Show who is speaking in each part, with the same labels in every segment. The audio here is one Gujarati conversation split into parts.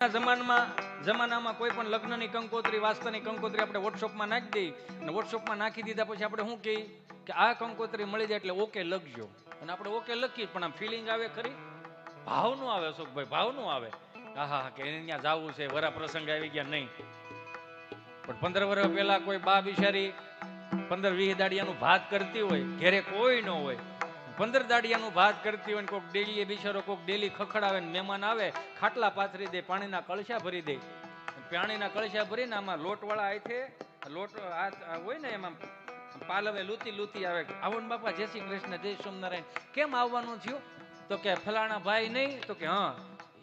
Speaker 1: જમાનામાં કોઈ પણ લગ્નની કંકોત્રી વાસ્તવની કંકોત્રી આપણે વોટ્સઅપમાં નાખી દઈએ અને વોટ્સઅપમાં નાખી દીધા પછી આપણે શું કહીએ કે આ કંકોત્રી મળી જાય એટલે ઓકે લખજો અને આપણે ઓકે લખીએ પણ આમ ફિલિંગ આવે ખરી? ભાવ નું આવે અશોકભાઈ, ભાવ નું આવે. હા કે એને ત્યાં જવું છે, વરા પ્રસંગ આવી ગયા નહીં. પણ 15 વર્ષ પહેલા કોઈ બા બિચારી 15-20 દાડિયાનું ભાત કરતી હોય, ઘેરે કોઈ ન હોય, 15 દાડિયાનું ભાત કરતી હોય, કોઈક ડેલીએ બિચારો કોઈક ડેલી ખખડાવે, મહેમાન આવે, ખાટલા પાથરી દે, પાણીના કળશા ભરી દે. પાણીના કળશા ભરીને આમાં લોટવાળા આથે લોટ હોય ને એમાં પાલવે લૂતી આવે, આવો ને બાપા, જય શ્રી કૃષ્ણ, જય સ્વામિનારાયણ, કેમ આવવાનું થયું? તો કે ફલાણા ભાઈ નહીં, તો કે હા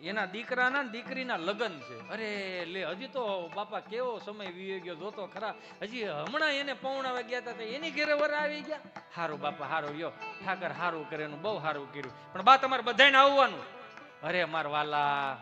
Speaker 1: એના દીકરાના દીકરીના લગ્ન છે. અરે લે, હજી તો બાપા કેવો સમય વીયો ગયો, જોતો ખરા, હજી હમણાં એને પૌણાવા ગયા હતા એની ઘેરે વરા આવી ગયા. હારું બાપા, હારું, યો ઠાકર હારું કરે, એનું બહુ હારું કર્યું, પણ બા તમારે બધાને આવવાનું. અરે માર વાલા,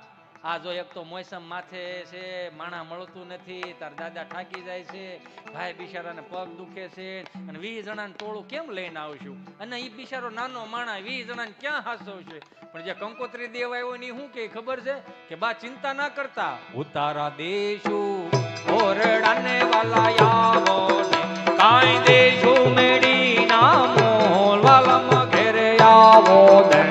Speaker 1: આ જો એક તો મોસમ માથે છે, માણા મળતું નથી, તાર દાદા થાકી જાય છે, ભાઈ બિચારાને પગ દુખે છે, અને 20 જણાને ટોળું કેમ લઈને આવશું? અને એ બિચારો નાનો માણા 20 જણાને ક્યાં હાસવશે? પણ જે કંકોત્રી દેવા આવ્યો ને શું કે ખબર છે કે બા ચિંતા ના કરતા, ઉતારા દેશું ઓરડાને વાલા આવો ને, કાઈ દેશું મેડી ના મોલ વાલા ઘેરે આવો ને.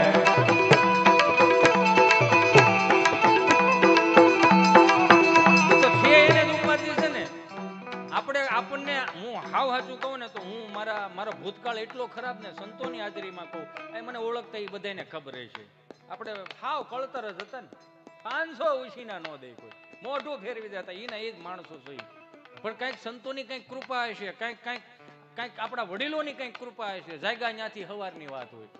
Speaker 1: આપણને હું હાવ સાચું કહું ને તો હું મારો ભૂતકાળ એટલો ખરાબ ને સંતોની હાજરીમાં કહું, એ મને ઓળખતા એ બધાને ખબર છે. આપણે હાવ કળતર જ હતા ને, 500 ઉછીના ન દે કોઈ, મોઢું ફેરવી દેતા, એના એ જ માણસો છે. પણ કંઈક સંતોની કંઈક કૃપા હશે, કંઈક આપણા વડીલોની કંઈક કૃપા હશે, જાયગા ત્યાંથી હવારની વાત હોય.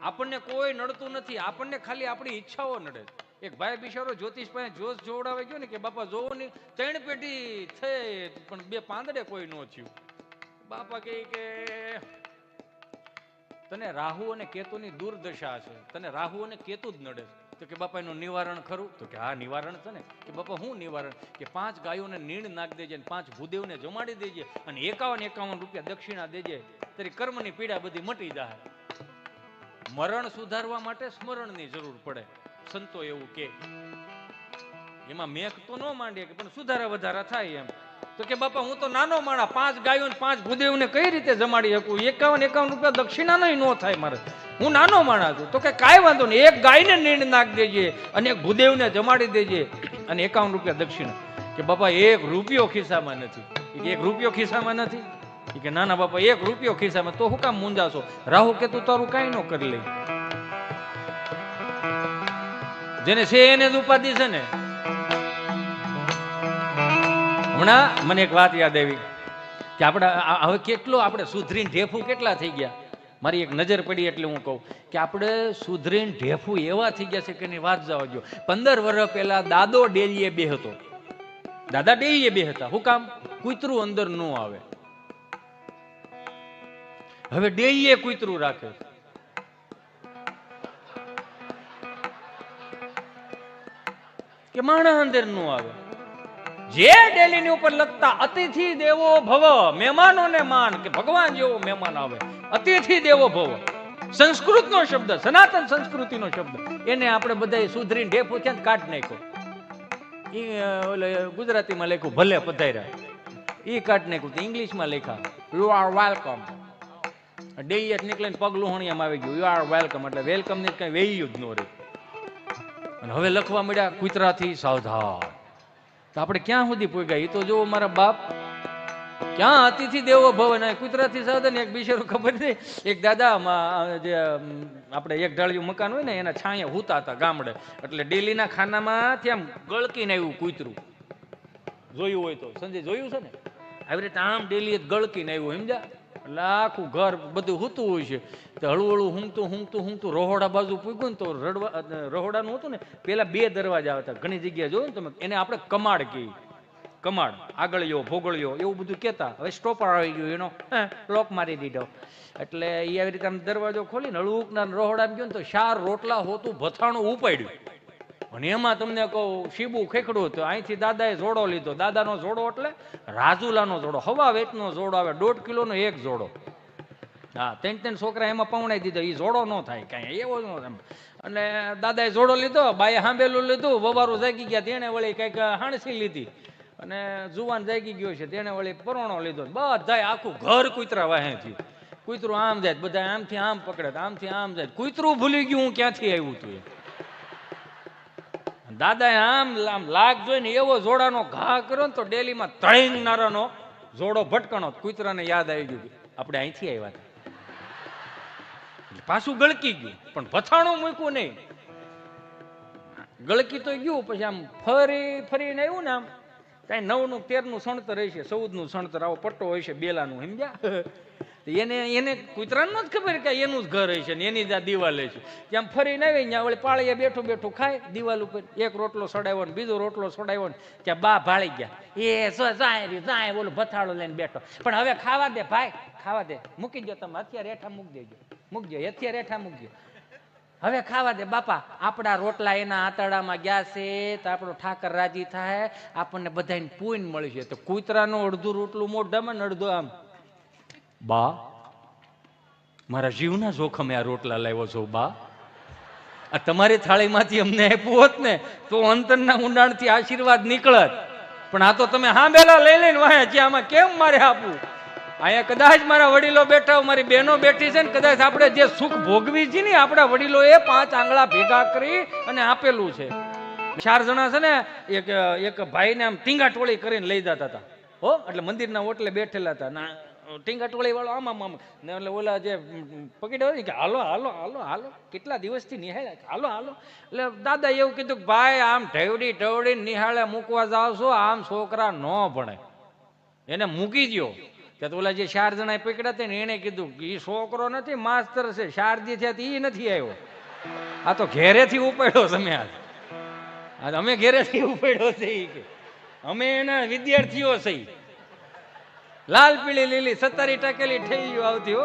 Speaker 1: આપણને કોઈ નડતું નથી, આપણને ખાલી આપણી ઈચ્છાઓ નડે. એક ભાઈ બિચારો જ્યોતિષ પાસે જોશ જોવડાવે ગયો ને કે બાપા જોવો ની 3 પેઢી થઈ પણ 2 પાંદડે કોઈ ન થયું. બાપા કહે કે તને રાહુ અને કેતુની દુર્દશા છે, તને રાહુ અને કેતુ જ નડે. તો કે બાપા એનું નિવારણ ખરું? તો કે હા નિવારણ છે ને. કે બાપા શું નિવારણ? કે 5 ગાયોને નીણ નાખ દેજે, 5 ભૂદેવને જમાડી દેજે, અને 51 રૂપિયા દક્ષિણા દેજે, તારી કર્મની પીડા બધી મટી જાય. મરણ સુધારવા માટે સ્મરણની જરૂર પડે, સંતો એવું કે. એમાં મેઘ તો ન માંડે કે પણ સુધારા વધારા થાય એમ. તો કે બાપા હું તો નાનો માણા, 5 ગાયો 5 ભૂદેવને કઈ રીતે જમાડી શકું? 51 રૂપિયા દક્ષિણા નહીં ન થાય મારે, હું નાનો માણા છું. તો કે કાંઈ વાંધો નહીં, એક ગાયને નીણ નાખ દેજે અને એક ભૂદેવને જમાડી દેજે અને 51 રૂપિયા દક્ષિણા. કે બાપા 1 રૂપિયો ખિસ્સામાં નથી. 1 રૂપિયો ખિસ્સામાં નથી? કે ના ના બાપા 1 રૂપિયો ખિસ્સામાં. તો હું કામ મૂંઝાશો? રાહુ કેતુ તારું કાંઈ ન કરી લે. જેને છે એને જ ઉપાધિ છે ને. હમણાં મને એક વાત યાદ આવી કે આપણે હવે કેટલો આપણે સુધરીને ઢેફું કેટલા થઈ ગયા. મારી એક નજર પડી એટલે હું કહું કે આપણે સુધરીને ઢેફું એવા થઈ ગયા છે કે એની વાત જવા દો. 15 વર્ષ પહેલા દાદો ડેલીએ બે હતો, દાદા ડેલીએ બે હતા. શું કામ? કૂતરું અંદર ન આવે. હવે ડેલીએ કૂતરું રાખે કે માણસ અંદર ન આવે. જે ડેલીની ઉપર લખતા અતિથિ દેવો ભવ, મહેમાનોને માન, કે ભગવાન જેવો મહેમાન આવે, અતિથિ દેવો ભવ, સંસ્કૃતનો શબ્દ, સનાતન સંસ્કૃતિનો શબ્દ, એને આપણે બધા સુધરીને ઢેફું છે કાઢ નાખ્યો. એ ગુજરાતીમાં લખ્યું ભલે પધાર્યા, એ કાઢ નાખ્યું. ઇંગ્લિશમાં લખ્યા યુ આર વેલકમ. ડેલી નીકળીને પગ લુહણિયામાં આવી ગયું યુ આર વેલકમ, એટલે વેલકમ ની કઈ વેલ્યુ જ ન રહી. અને હવે લખવા મળ્યા કૂતરાથી સાવધાન. તો આપણે ક્યાં સુધી પહોંચ્યા? એ તો જો મારા બાપ ક્યાં અતિથિ દેવો ભવ ને કૂતરાથી સાવધાન. એક બિચારો ખબર નહીં, એક દાદા જે આપણે એક ઢાળિયું મકાન હોય ને એના છાંયે હુતા હતા ગામડે, એટલે ડેલીના ખાનામાંથી આમ ગળકીને આવ્યું કૂતરું. જોયું હોય તો સંજય જોયું છે ને, આવી રીતે આમ ડેલી ગળકીને આવ્યું, સમજ્યા? એટલે આખું ઘર બધું હુતું હોય છે. તો હળવું ઊંઘતું રહોડા બાજુ પૂગ્યું ને તો રહોડાનું હતું ને પેલા 2 દરવાજા હતા, ઘણી જગ્યાએ જોયું ને તમે, એને આપણે કમાડ કહીએ. કમાડ, આગળિયો ભોગળિયો એવું બધું કહેતા. હવે સ્ટોપર આવી ગયું, એનો લોક મારી દીધો. એટલે એ આવી રીતે આમ દરવાજો ખોલીને હળવુકના રહોડામાં ગયો ને તો 4 રોટલા હોતું ભથાણું ઉપાડ્યું. અને એમાં તમને કહું શીબું ખેકડું તો અહીંથી દાદાએ જોડો લીધો. દાદાનો જોડો એટલે રાજુલાનો જોડો, હવા વેચનો જોડો આવે, 1.5 કિલોનો એક જોડો. હા, 3 છોકરા એમાં પવણાઈ દીધો. એ જોડો ન થાય કાંઈ, એવો ન થાય. અને દાદાએ જોડો લીધો, બાએ હાંભેલું લીધું, વવારું જાગી ગયા તેને વળી કંઈક હાણસી લીધી, અને જુવાન જાગી ગયો છે તેને વળી પરોણો લીધો. બધાય આખું ઘર કૂતરા વાહે થયું. કૂતરું આમ જાય, બધા આમથી આમ પકડે, આમથી આમ જાય. કૂતરું ભૂલી ગયું હું ક્યાંથી આવ્યું હતું. દાદાએ આમ આમ લાગ જોઈને એવો જોડાનો ઘા કર્યો ને તો ડેલીમાં તળીનારાનો જોડો ભટકણો. કૂતરાને યાદ આવી ગયું આપણે અહીંથી આવ્યા હતા. પાછું ગળકી ગયું પણ ભથાણું મૂક્યું નહીં. ગળકી તો ગયું, પછી આમ ફરીને આવ્યું ને આમ કઈ 9નું 13નું સણતર હશે, 14નું સણતર, આવો પટ્ટો હોય છે બેલાનું, સમજ્યા? એને કૂતરાને નથી ખબર કે એનું જ ઘર હશે ને એની જ આ દિવાલ હશે. ત્યાં ફરીને આવી ત્યાં વળી પાળીએ બેઠું બેઠું ખાય દિવાલ ઉપર. એક રોટલો સડાવ્યો ને બીજો રોટલો સડાવ્યો ને ત્યાં બા ભાળી ગયા. જાય બોલું ભથાળો લઈને બેઠો. પણ હવે ખાવા દે ભાઈ, ખાવા દે, મૂકી દો તમે, અત્યારે રેઠા મૂકી દેજો, મૂકજો, અત્યારે રેઠા મૂકજો, હવે ખાવા દે બાપા. આપણા રોટલા એના આંતરડામાં ગયા છે તો આપણો ઠાકર રાજી થાય, આપણને બધાને પૂન મળી છે. તો કૂતરાનું અડધું રોટલું મોઢામાં ને અડધું આમ. બા, મારા જીવના જોખમે આ રોટલા લાવ્યો છો બા. આ તમારી થાળીમાંથી અમને આપ્યું હોત ને તો અંતરના ઊંડાણથી આશીર્વાદ નીકળત. પણ આ તો તમે હાંભેલા લઈ લઈને વાહે છે, આમાં કેમ મારે આપવું? અહીંયા કદાચ મારા વડીલો બેઠા, મારી બહેનો બેઠી છે ને, કદાચ આપણે જે સુખ ભોગવી છે ને આપણા વડીલોએ 5 આંગળા ભેગા કરી અને આપેલું છે. 4 જણા છે ને એક ભાઈને આમ ટીંગાટોળી કરીને લઈ જતા હતા. હો, એટલે મંદિરના ઓટલે બેઠેલા હતા ના, ટીંગાટોળી વાળો આમ આમ આમ ને, એટલે ઓલા જે પકડ્યો ને કે હાલો હાલો હાલો હાલો, કેટલા દિવસથી નિહાળ્યા, હાલો હાલો. એટલે દાદા એવું કીધું કે ભાઈ આમ ઢવડી નિહાળે મૂકવા જાવ છો, આમ છોકરા ન ભણે, એને મૂકી દો. ત્યાં તો ઓલા જે 4 જણા પકડ્યા હતા ને એને કીધું કે એ છોકરો નથી, માસ્તર છે, 4 દી થયા એ નથી આવ્યો, આ તો ઘેરેથી ઉપાડ્યો તમે. આજ અમે ઘેરેથી ઉપાડ્યો છે કે અમે એના વિદ્યાર્થીઓ છે. લાલ પીળી લીલી 17 ટકેલી ઠેલીઓ આવતી હો,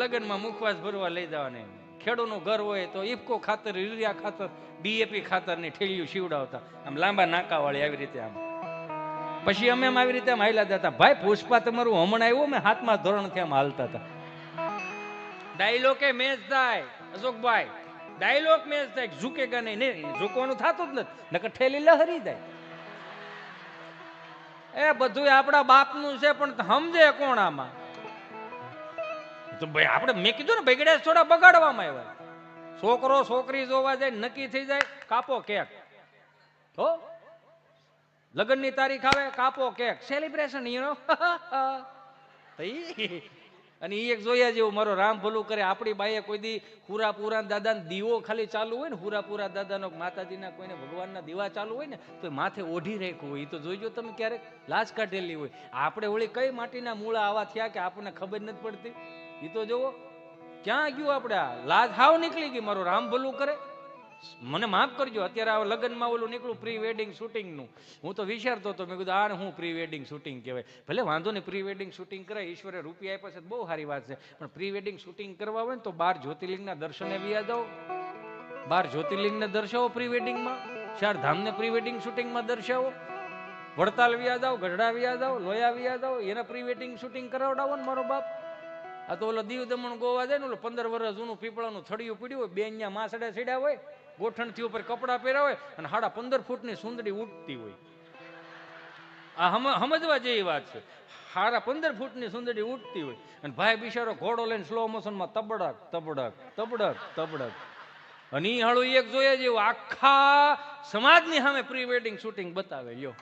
Speaker 1: લગ્નમાં મુખવાસ ભરવા લઈ જવાને. ખેડૂતનું ઘર હોય તો ઇફકો ખાતર, યુરિયા ખાતર, ડીએપી ખાતરની ઠેલીઓ સીવડાવતા, આમ લાંબા નાકા વાળી આવી રીતે આમ. પછી અમે આવી રીતે આમ હાલ્યા જતા. ભાઈ પુષ્પા તમારું હમણાં આવ્યું, મેં 7મા ધોરણથી આમ હાલતા હતા. ડાયલોગે મેચ થાય અશોકભાઈ, ડાયલોગ મેચ થાય, ઝૂકેગા નહીં, ઝૂકવાનું થતું જ નથી, નકર ઠેલી લહરી જાય. એ બધું આપણા બાપનું છે પણ સમજે કોણ આમાં? તો ભાઈ આપણે મેં કીધું ને બગડે થોડા બગાડવામાં આવ્યા. છોકરો છોકરી જોવા જાય નક્કી થઈ જાય, કાપો કેક. હો, લગ્નની તારીખ આવે, કાપો કેક, સેલિબ્રેશન, યુ નો. અને એ એક જોયા જેવું, મારો રામ ભલું કરે, આપણી બાઈએ કોઈ દી હુરાપુરા દાદાનો દીવો ખાલી ચાલુ હોય ને, હુરાપુરા દાદાનો માતાજીના કોઈને ભગવાનના દીવા ચાલુ હોય ને તો માથે ઓઢી રાખ્યું હોય. એ તો જોઈજો તમે, ક્યારેક લાજ કાઢેલી હોય. આપણે ઓળી કઈ માટીના મૂળા આવા થયા કે આપણને ખબર નથી પડતી. એ તો જોવો ક્યાં ગયું, આપણે આ લાજ હાવ નીકળી ગઈ. મારો રામ ભલું કરે, મને માફ કરજો. અત્યારે આ લગ્નમાં ઓલું નીકળું પ્રી વેડિંગ શૂટિંગનું, હું તો વિચારતો હતો, મેં કીધું આ હું પ્રી વેડિંગ શૂટિંગ કહેવાય. ભલે વાંધો નહીં, પ્રી વેડિંગ શૂટિંગ કરે, ઈશ્વરે રૂપિયા આપ્યા છે, બહુ સારી વાત છે. પણ પ્રી વેડિંગ શૂટિંગ કરવા હોય ને તો 12 જ્યોતિર્લિંગના દર્શને વ્યા જાઓ. 12 જ્યોતિર્લિંગને દર્શાવો પ્રી વેડિંગમાં, 4 ધામને પ્રી વેડિંગ શૂટિંગમાં દર્શાવો. વડતાલ વ્યા જાઓ, ગઢડા વ્યા જાઓ, લોયા વ્યા જાઓ, એના પ્રી વેડિંગ શૂટિંગ કરાવડાવો ને મારો બાપ. આ તો ઓલો દીવ દમણ ગોવા જાય ને, ઓલો 15 વર્ષ જૂનું પીપળાનું થડિયું પીડ્યું હોય, બે અહીંયા માસડે સીડ્યા હોય, ગોઠણથી ઉપર કપડા પહેર્યા હોય અને 15.5 ફૂટની સુંદડી ઉડતી હોય. આ સમજવા જેવી વાત છે. 15.5 ફૂટની સુંદડી ઉડતી હોય અને ભાઈ બિચારો ઘોડો લઈને સ્લો મોશનમાં તબડક તબડક તબડક તબડક. અને ઈ હાળું એક જોઈએ જેવું આખા સમાજની સામે પ્રી વેડિંગ શૂટિંગ બતાવે. લ્યો,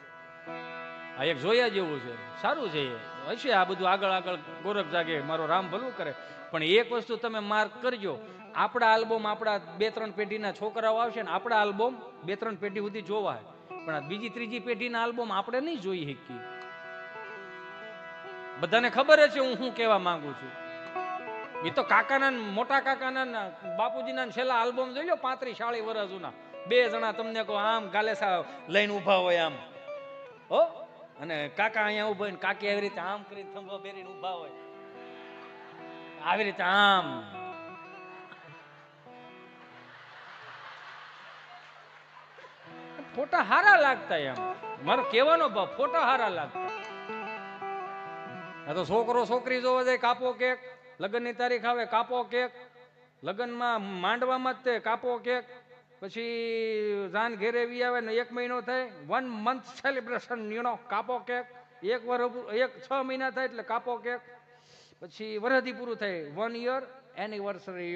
Speaker 1: આ એક જોયા જેવું છે, સારું છે. હશે આ બધું આગળ આગળ ગોરખ જાગે, મારો રામ ભલું કરે. પણ એક વસ્તુ તમે માર્ક કરજો, આપણા આલ્બમ આપણા 2-3 પેઢીના છોકરાઓ આવશે ને, આપણા આલ્બમ 2-3 પેઢી સુધી જોવા, પણ આ બીજી ત્રીજી પેઢીના આલ્બમ આપણે નહીં જોઈ શકીએ. બધાને ખબર છે હું શું કહેવા માંગુ છું. એ તો કાકાના, મોટા કાકાના, બાપુજીના છેલ્લા આલ્બમ જોઈ લો, 35-40 વર્ષ જૂના. 2 જણા તમને કહો આમ ગાલેસા લઈને ઉભા હોય આમ, હો, અને કાકા અહીંયા ઉભા હોય ને કાકી આવી રીતે આમ કરીને થંભો પહેરીને ઉભા હોય, આવી રીતે આમ. ફોટા હારા લાગતા, એમ મારો કહેવાનો ભાવ, ફોટા હારા લાગતા. આ તો છોકરો છોકરી જોવા જાય, કાપો કેક, લગ્નની તારીખ આવે, કાપો કેક, લગ્નમાં માંડવામાં જ તે કાપો કેક, પછી જાન ઘેરે વી આવે ને 1 મહિનો થાય 1 month સેલિબ્રેશન કાપો કેક, 6 મહિના થાય એટલે કાપો કેક, પછી વરહદી પૂરું થાય 1 year એનિવર્સરી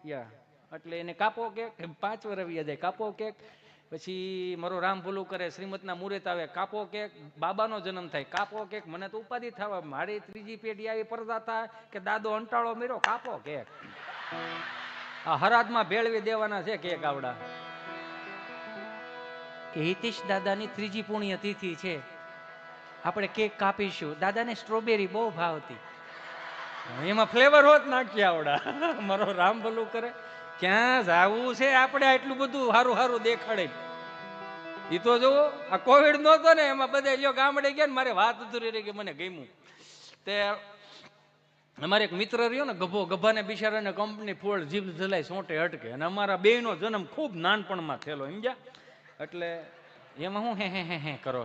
Speaker 1: યા એટલે એને કાપો કેક, 5 વર્ષ વી જાય કાપો કેક, પછી મારો રામ ભૂલું કરે શ્રીમતના મુહૂર્ત આવે કાપો કેક, બાબાનો જન્મ થાય કાપો કેક, મને તો ઉપાધિ થવા મારી 3જી પેઢી આવી પરદાતા કે દાદો અંટાળો મેરો કાપો કેક. આ હરાદમાં ભેળવી દેવાના છે કેક આવડા કે હિતેશ દાદાની 3જી પુણ્ય તિથિ છે, આપણે કેક કાપીશું. દાદાને સ્ટ્રોબેરી બહુ ભાવતી, એમાં ફ્લેવર હોત નાખી આવડા. મારો રામ ભલું કરે ક્યાં જાવું છે આપણે, આટલું બધું સારું સારું દેખાડે. એ તો જુઓ આ કોવિડ નહોતો ને એમાં બધા જો ગામડે ગયા ને મારે વાત અધૂરી રહી ગઈ, મને ગમ્યું તે અમારે એક મિત્ર રહ્યો ને ગભાને બિચારાને કંપની ફોડ જીભ જલાય સોંટે અટકે, અને અમારા બેયનો જન્મ ખૂબ નાનપણમાં થયેલો સમજ્યા, એટલે એમાં હું હે કરો,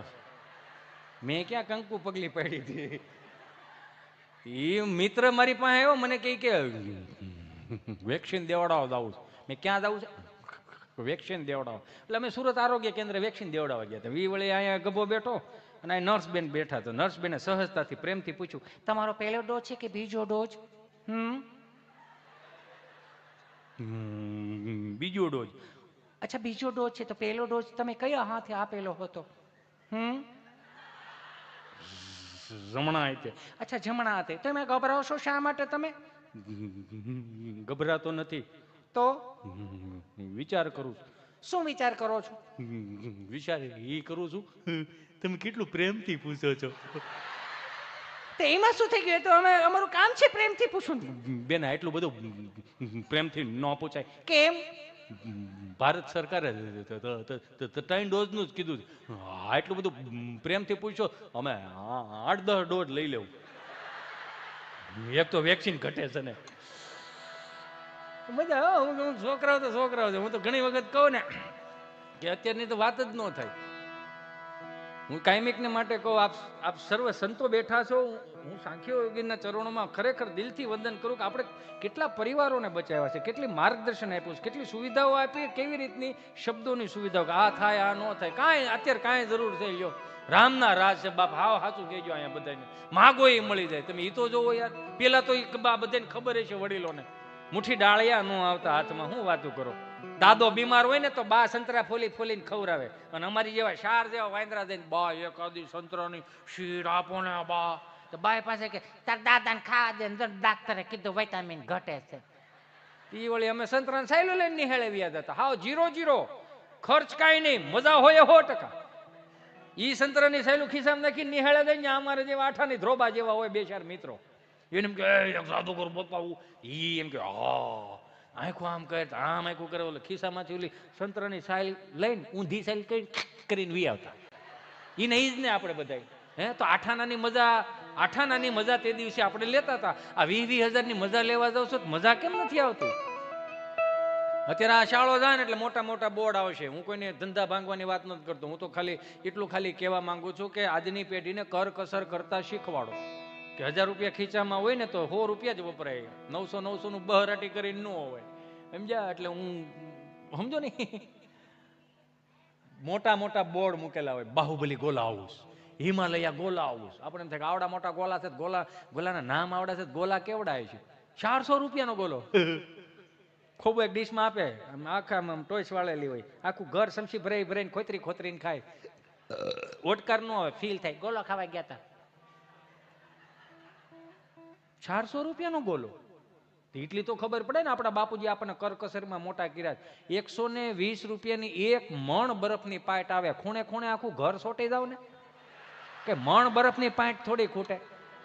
Speaker 1: મેં ક્યાં કંકુ પગલી પાડી હતી. એ મિત્ર મારી પાસે આવ્યો મને કે વેક્સિન દેવડાવો જાવું છે. મેં ક્યાં જવું છે? વેક્સિન દેવડાવો. એટલે અમે સુરત આરોગ્ય કેન્દ્ર વેક્સિન દેવડાવવા ગયા હતા. વળી અહીંયા ગભો બેઠો અને આ નર્સ બેન બેઠા હતા. નર્સ બેને સહજતાથી પ્રેમથી પૂછ્યું, તમારો પહેલો ડોઝ છે કે બીજો ડોઝ? બીજો ડોઝ. અચ્છા બીજો ડોઝ છે, તો પહેલો ડોઝ તમે કયા હાથે આપેલો હતો? જમણા હાથે. અચ્છા જમણા હાથે. તમે ગભરાવો છો શા માટે? તમે ગભરાતો નથી તો વિચાર કરું છું. શું વિચાર કરો છો? વિચાર એ કરું છું તમે કેટલું પ્રેમથી પૂછો છો. તો એમાં શું થઈ ગયું? તો અમે અમારું કામ છે પ્રેમથી પૂછવું. બેન એટલું બધું પ્રેમથી ન પૂછાય. કેમ? ભારત સરકારે 3 ડોઝનું જ કીધું. એટલું બધું પ્રેમથી પૂછો, અમે 8-10 ડોઝ લઈ લેવું. એક તો વેક્સિન ઘટે છે ને બધા. છોકરાઓ તો છોકરાઓ છે. હું તો ઘણી વખત કહું ને કે અત્યારની તો વાત જ ન થાય. હું કાયમિકને માટે કહું, આપ સર્વ સંતો બેઠા છો, હું સાંખ્ય યોગીના ચરણોમાં ખરેખર દિલથી વંદન કરું કે આપણે કેટલા પરિવારોને બચાવ્યા છે, કેટલી માર્ગદર્શન આપ્યું છે, કેટલી સુવિધાઓ આપી, કેવી રીતની શબ્દોની સુવિધાઓ કે આ થાય આ ન થાય. કાંઈ અત્યારે કાંઈ જરૂર છે લ્યો, રામના રાજ છે બાપ. હાવ સાચું કહેજો. અહીંયા બધાને માગો એ મળી જાય. તમે એ તો જોવો યાર, પેલા તો બધાને ખબર છે વડીલોને મુઠ્ઠી ડાળિયા ન આવતા હાથમાં, શું વાતું કરો. દાદો બીમાર હોય ને તો બા સંતરા ફોલી ફોલીને ખવડાવે, અને અમારી જેવા શાર જેવા વાંદરા દઈને બા એકાદી સંતરાની શીર આપો ને બા. તો બાય પાસે કે તાર દાદાને ખાવા દે, ડાક્ટરે કીધું વિટામિન ઘટે છે. એ વળી અમે સંતરાને સાયલું લઈને નિહાળવ્યા હતા. હાવ 0 ખર્ચ કાંઈ નહીં, મજા હોય 100%. ઈ સંતરાની સાયલું ખિસ્સામાં નાખીને નિહાળે દઈને અમારે જેવા આઠાની ધ્રોબા જેવા હોય 2-4 મિત્રો, એને એમ કે સાધુ કરું બપાવું. ઈ એમ કે હા આંખું આમ કરે, આમ આંખું કરે, ઓલે ખિસ્સામાંથી ઓલી સંતરાની સાયલ લઈને ઊંધી સાયલ કરીને વી આવતા. એને ઈ જ ને આપણે બધા તો આઠાનાની મજા તે દિવસે આપણે લેતા હતા. આ 20,000ની મજા લેવા જાવ છો તો મજા કેમ નથી આવતી? અત્યારે આ શાળો જાય ને એટલે મોટા મોટા બોર્ડ આવશે. હું કોઈને ધંધા ભાંગવાની વાત નથી કરતો. હું તો એટલું કહેવા માંગુ છું કે આજની પેઢીને કરકસર કરતા શીખવાડો. કે 1000 રૂપિયા ખીચામાં હોય ને તો 100 રૂપિયા જ વપરાય. 900 નું બહરાટી કરીને ન હોય, સમજ્યા? એટલે હું સમજો ને, મોટા મોટા બોર્ડ મૂકેલા હોય, બાહુબલી ગોલા હાઉસ, હિમાલયા ગોલા હાઉસ. આપણે એમ થાય કે આવડા મોટા ગોલા છે, ગોલાના નામ આવડે છે, ગોલા કેવડાય છે. 400 રૂપિયાનો ગોલો ખૂબ એક ડીશમાં આપે, આખા ટોયસ વાળેલી હોય, આખું ઘર સમસી ભરાઈને ખોતરીને ખાય. ઓટકાર નો હોય, ફીલ થાય ગોલો ખાવા ગયા હતા. 400 રૂપિયાનો ગોલો. એટલી તો ખબર પડે ને, આપણા બાપુજી આપણને કરકસરમાં મોટા કર્યા. 120 રૂપિયાની 1 મણ બરફની પાઇટ આવે. ખૂણે ખૂણે આખું ઘર સોટી જાવ ને, કે મણ બરફની પાઇટ થોડી ખૂટે.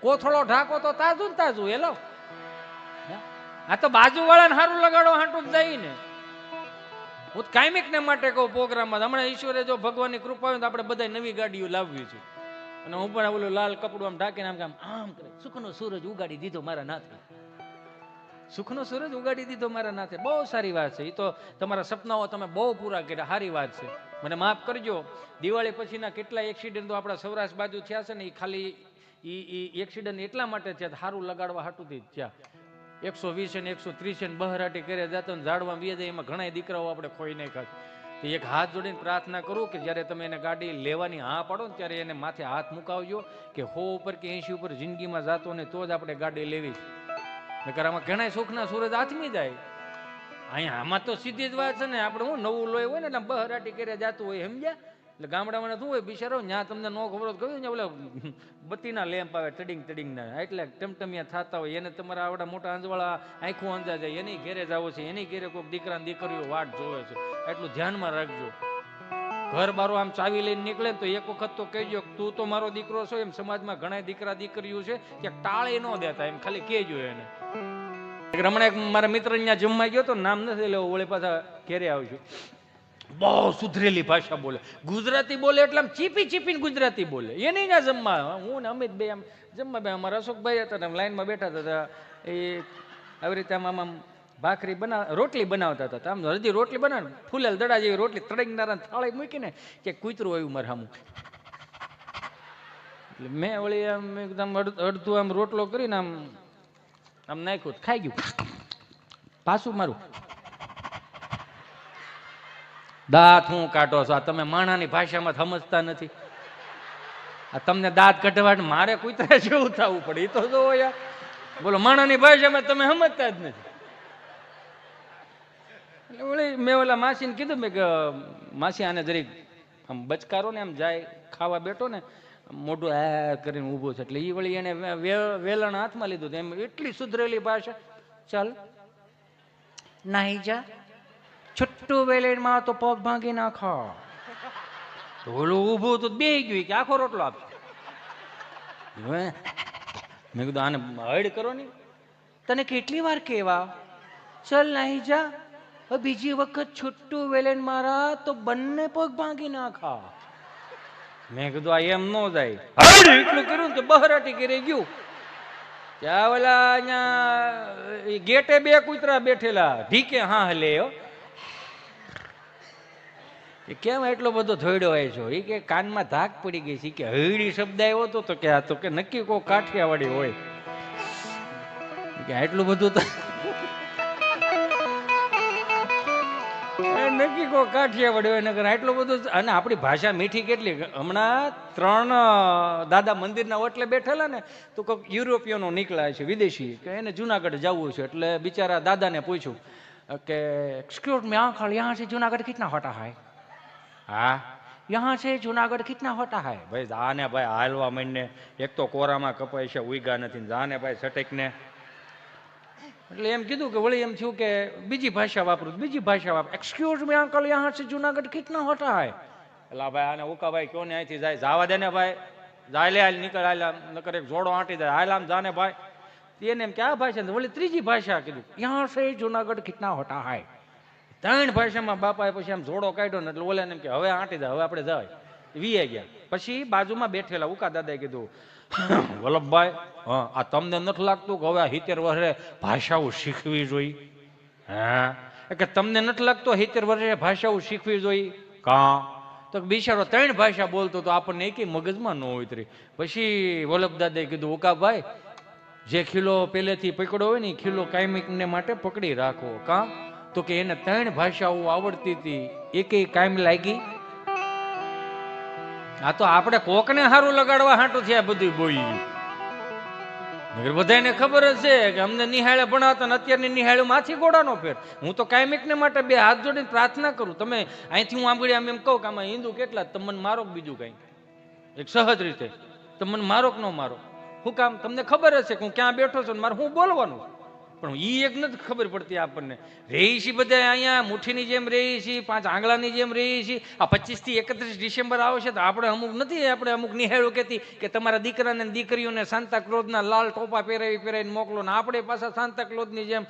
Speaker 1: કોથળો ઢાકો તો તાજું ને તાજું. હેલો, આ તો બાજુ વાળાને સારું લગાડો હાટું જ જાય ને. હું કાયમિક ને માટે કહું પ્રોગ્રામમાં, હમણાં ઈશ્વરે જો ભગવાનની કૃપા હોય તો આપણે બધા નવી ગાડીઓ લાવવી છે. અને હું પણ ઓલું લાલ કપડું આમ ઢાંકીને આમ કરે, સુખનો સૂરજ ઉગાડી દીધો મારા નાથે. સુખનો સૂરજ ઉગાડી દીધો મારા નાથે. બહુ સારી વાત છે. એ તો તમારા સપનાઓ તમે બહુ પૂરા કર્યા, સારી વાત છે. મને માફ કરજો, દિવાળી પછીના કેટલા એક્સિડન્ટ તો આપણા સૌરાષ્ટ્ર બાજુ થયા છે ને, એ ખાલી એ એક્સિડન્ટ એટલા માટે છે સારું લગાડવા હાટુથી થયા. 120 ને 130 ને બહરાટી કરે જતો ને ઝાડવા વી જાય, એમાં ઘણા દીકરાઓ આપણે ખોઈ નાખ્યા. તો એક હાથ જોડીને પ્રાર્થના કરું કે જ્યારે તમે એને ગાડી લેવાની હા પાડો ને ત્યારે એને માથે હાથ મુકાવજો કે 100 ઉપર કે 80 ઉપર જિંદગીમાં જાતો ને તો જ આપણે ગાડી લેવી. નકર આમાં ઘણા સુખના સૂરજ આથમી જાય. અહીંયા આમાં તો સીધી જ વાત છે ને, આપણે હું નવું લોહી હોય ને બહરાટી કરે જતું હોય, સમજ્યા? એટલે ગામડામાં શું હોય બિચારો, ત્યાં તમને નો ખબર કહ્યું ને ઓલા બત્તીના લેમ્પ આવે ટડિંગ ના, એટલે ટમટમિયા થતા હોય, એને તમારા આવડા મોટા અંજવાળા આંખું અંજા જાય, એની ઘેરે જવું છે, એની ઘેરે કોઈક દીકરા દીકરીઓ વાટ જોવે છે, એટલું ધ્યાનમાં રાખજો. ઘર બારો આમ ચાવી લઈને નીકળે ને તો એક વખત તો કહેજો તું તો મારો દીકરો છો. એમ સમાજમાં ઘણા દીકરા દીકરીઓ છે કે ટાળી ન દેતા, એમ ખાલી કહેજો એને. હમણાં એક મારા મિત્ર ત્યાં જમવા ગયો તો, નામ નથી લેવું, ઓળે પાછા ઘેરે આવશું. બહુ સુધરેલી ભાષા બોલે, ગુજરાતી બોલે એટલે આમ ચીપી ચીપીને ગુજરાતી બોલે. એની ત્યાં જમવા હું ને અમિત ભાઈ આમ જમવા બે, અમારા અશોકભાઈ હતા ને લાઈનમાં બેઠા હતા. એ આવી રીતે આમ આમ ભાખરી રોટલી બનાવતા હતા. આમ હજી રોટલી બનાવે ફૂલેલ દડા જેવી રોટલી તળીનારા થાળી મૂકીને કે કૂતરું આવ્યું મારે સામું. એટલે મેં વળી આમ એકદમ અડધું આમ રોટલો કરીને આમ આમ નાખ્યું, ખાઈ ગયું. પાછું મારું દાંત હું કાઢો છો? આ તમે માણાની ભાષામાં સમજતા નથી. આ તમને દાંત કઢવા મારે કૂતરા જેવું થવું પડે, એ તો જોવો યાર. બોલો, માણાની ભાષામાં તમે સમજતા જ નથી. એટલે વળી મેં ઓલા માસીને કીધું, મેં કે માસી આને જરીક આમ બચકારો ને આમ જાય ખાવા બેઠો ને મોઢું આ કરીને ઊભો છે. એટલે એ વળી એને વેલણ હાથમાં લીધું. એમ એટલી સુધરેલી ભાષા. ચાલ નાહી જા, છુટ્ટું વેલણમાં તો પગ ભાંગી નાખો. ઓલું ઊભું તો બે ગયું કે આખો રોટલો આપશે. મેં કીધું આને હડ કરો ને, તને કેટલી વાર કેવા ચલ નાહી જા, બીજી વખત છુટ્ટું વેલણ મારા તો બંને પગ ભાંગી નાખા. મેં કીધું આ એમ ન જાય. એટલું કર્યું ને તો બહરાટી કરી ગયું. ત્યાં ઓલા અહીંયા ગેટે બે કૂતરા બેઠેલા ઢીકે હા હલે. કેમ એટલો બધો થોડ્યો હોય છો? એ કે કાનમાં ધાક પડી ગઈ છે કે હૈડી શબ્દ આવ્યો હતો તો કે આ તો કે નક્કી કોઈ કાઠિયાવાડી હોય કે એટલું બધું તો નક્કી કોઈ કાઠિયાવાડી હોય નગર આટલું બધું. અને આપણી ભાષા મીઠી કેટલી. હમણાં 3 દાદા મંદિરના ઓટલે બેઠેલા ને તો કોઈક યુરોપિયનો નીકળ્યા છે વિદેશી, કે એને જુનાગઢ જવું છે. એટલે બિચારા દાદાને પૂછ્યું કે એક્સક્યુઝ મી અંકલ, યહાં से जूनागढ़ कितना होता है? हाँ, यहाँ से जूनागढ़ कितना होता है? भाई जाने भाई हालवा महीने एक तो कोराમાં કપાય છે, ઉઈગા નથી, જાને ભાઈ સટેકને. એટલે એમ કીધું કે વળી એમ થયું કે બીજી ભાષા વાપરું, બીજી ભાષા વાપર. એક્સક્યુઝ મી અંકલ, यहाँ से जूनागढ़ कितना होता है? એટલે ભાઈ આને ઉકા ભાઈ ક્યો ને અહીંથી જાય, જવા દે ને ભાઈ, જાય લે હાલ નીકળ, હાલ નકર એક જોડો આંટી જાય, હાલ આમ જાને ભાઈ. એને એમ કે આ ભાષા, વળી ત્રીજી ભાષા કીધું, यहाँ से जूनागढ़ कितना होता है? 3 ભાષામાં બાપાએ પછી આમ જોડો કાઢ્યો ને એટલે ઓલા એમ કે હવે આંટી જાય, હવે આપણે જાય. વીએ ગયા. પછી બાજુમાં બેઠેલા ઉકા દાદાએ કીધું, વલ્લભભાઈ, હા આ તમને નથી લાગતું કે હવે આ 70 વર્ષે ભાષાઓ શીખવી જોઈએ? હા, કે તમને નથી લાગતો 70 વર્ષે ભાષાઓ શીખવી જોઈએ? કા તો બિચારો 3 ભાષા બોલતો તો આપણને એકેય મગજમાં ન ઉતરી. પછી વલ્લભ દાદાએ કીધું, ઉકાભાઈ, જે ખીલો પહેલેથી પકડ્યો હોય ને એ ખીલો કાયમિકને માટે પકડી રાખો. કા તો કે એને 3 ભાષાઓ આવડતી હતી, એકેય કાયમ લાગી. આ તો આપણે કોકને સારું લગાડવા હાટું છે આ બધું બોલી. બધાને ખબર જ છે કે અમને નિહાળે ભણાવતા ને અત્યારની નિહાળે માથી ગોળાનો ફેર. હું તો કાયમિકને માટે 2 હાથ જોડીને પ્રાર્થના કરું. તમે અહીંથી હું આંબળી આમ એમ કહું કે આમાં હિન્દુ કેટલા, તમને મારો બીજું કઈ એક સહજ રીતે તમને મારો કે ન મારો. શું કામ? તમને ખબર હશે કે હું ક્યાં બેઠો છું, મારે હું બોલવાનું. પણ ઈ એક નથી ખબર પડતી આપણને. રહી છીએ બધા અહીંયા મુઠ્ઠીની જેમ રહી છીએ, 5 આંગળાની જેમ રહી છીએ. આ 25 થી 31 ડિસેમ્બર આવશે તો આપણે અમુક નથી, આપણે અમુક નિહાળ્યું કહેતી કે તમારા દીકરાને દીકરીઓને સાંતા ક્લોઝના લાલ ટોપા પહેરાવીને મોકલો ને આપણે પાછા સાંતા ક્લોઝની જેમ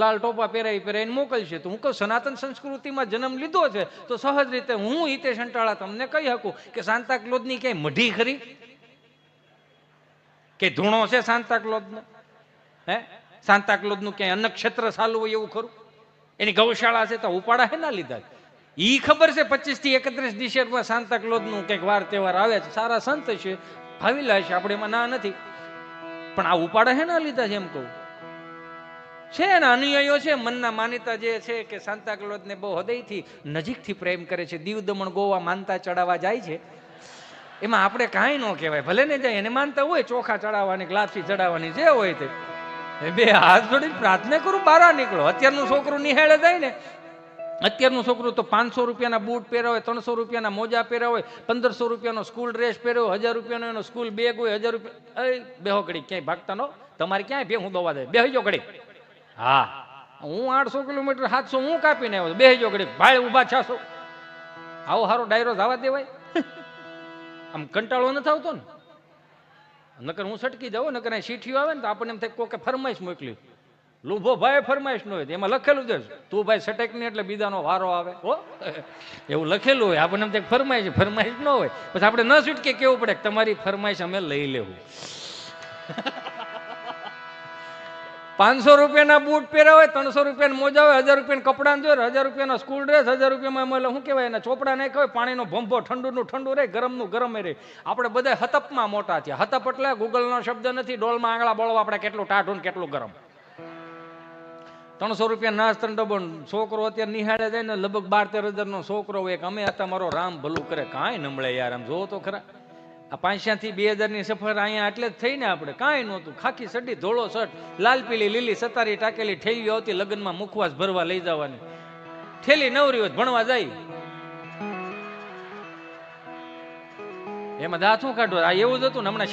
Speaker 1: લાલ ટોપા પહેરાવીને મોકલશે. તો હું કહું સનાતન સંસ્કૃતિમાં જન્મ લીધો છે તો સહજ રીતે હું હિતેશ અંટાળા તમને કહી શકું કે સાંતા ક્લોઝની ક્યાંય મઢી ખરી કે ધૂણો છે સાંતા ક્લોઝને? હે, સાંતા ક્લોઝ નું ક્યાંય અન્નક્ષેત્ર ચાલુ હોય એવું ખરું? એની ગૌશાળા છે તો ઉપાડા હે ના લીધા? ઈ ખબર છે 25 થી 31 ડિસેમ્બર સાંતા ક્લોઝ નું કંઈક વાર તહેવાર આવે છે, સારા સંત છે, ભાવિલા છે, આપણે એમાં ના નથી, પણ આ ઉપાડા હે ના લીધા છે એમ કહું. છે એના અનુયાયીઓ છે, મનના માન્યતા જે છે કે સાંતા ક્લોઝને બહુ હૃદયથી નજીકથી પ્રેમ કરે છે. દીવ દમણ ગોવા માનતા ચડાવવા જાય છે, એમાં આપણે કાંઈ ન કહેવાય. ભલે ને જાય, એને માનતા હોય ચોખા ચડાવવાની, લાપસી ચડાવવાની, જે હોય તે બે હાથ જોડીને પ્રાર્થના કરું, બહાર નીકળો. અત્યારનું છોકરું નિહાળે જાય ને, અત્યારનું છોકરું તો 500 રૂપિયાના બૂટ પહેર્યા હોય, 300 રૂપિયાના મોજા પહેર્યા હોય, 1500 રૂપિયાનો સ્કૂલ ડ્રેસ પહેર્યો હોય, 1000 રૂપિયાનો એનો સ્કૂલ બેગ હોય, 1000 રૂપિયા. બેહો ઘડી, ક્યાંય ભાગતા નો, તમારે ક્યાંય ભેહું દોવા દે, બેહજો ઘડી. હા, હું 800 કિલોમીટર 700 હું કાપીને આવ્યો, બેહજો ઘડી. ભાઈ ઉભા 600. આવો સારો ડાયરો જવા દેવાય? આમ કંટાળો નથી આવતો ને? નકર હું સટકી જાઉં, નકર સીઠીઓ આવે ને તો આપણને એમ થાય કોકે ફરમાઈશ મોકલી. લુભો ભાઈ ફરમાઈશ ન હોય, એમાં લખેલું છે તું ભાઈ સટેક નહીં એટલે બીજાનો વારો આવે. હો, એવું લખેલું હોય. આપણને એમ થાય ફરમાઈશ, ફરમાઈશ ન હોય. પછી આપણે ન છૂટકે કેવું પડે કે તમારી ફરમાઈશ અમે લઈ લેવું. 500 રૂપિયાના બૂટ પહેર્યા હોય, 300 રૂપિયાના મોજા હોય, 1000 રૂપિયાના કપડાં જોઈએ, 1000 રૂપિયાનો સ્કૂલ ડ્રેસ, 1000 રૂપિયામાં શું કહેવાય એના ચોપડા નાખ્યા હોય, પાણીનો ભંભો, ઠંડુનું ઠંડુ રહે, ગરમનું ગરમ રહે. આપણે બધા હતપમાં મોટા થયા. હતપ એટલે ગૂગલનો શબ્દ નથી, ડોલમાં આંગળા બળવા આપણે કેટલું ટાઢું ને કેટલું ગરમ. 300 રૂપિયા નાસ્તા ડબ્બો. છોકરો અત્યારે નિહાળે જાય ને, લગભગ 12-13 હજારનો છોકરો હોય. અમે હતા, મારો રામ ભલું કરે, કાંઈ નમળે યાર. આમ જોવો તો ખરા, આ 500 થી 2000ની સફર અહીંયા એટલે જ થઈ ને. આપણે કાંઈ નહોતું, ખાખી સડી, ધોળો શર્ટ, લાલ પીલી લીલી સતારી ટાકેલી ઠેલીઓ આવતી, લગ્નમાં મુખવાસ ભરવા લઈ જવાની. ઠેલી નવરી હોય, ભણવા જાય એમાં દાંત શું કાઢવા. આ એવું જ હતું ને. હમણાં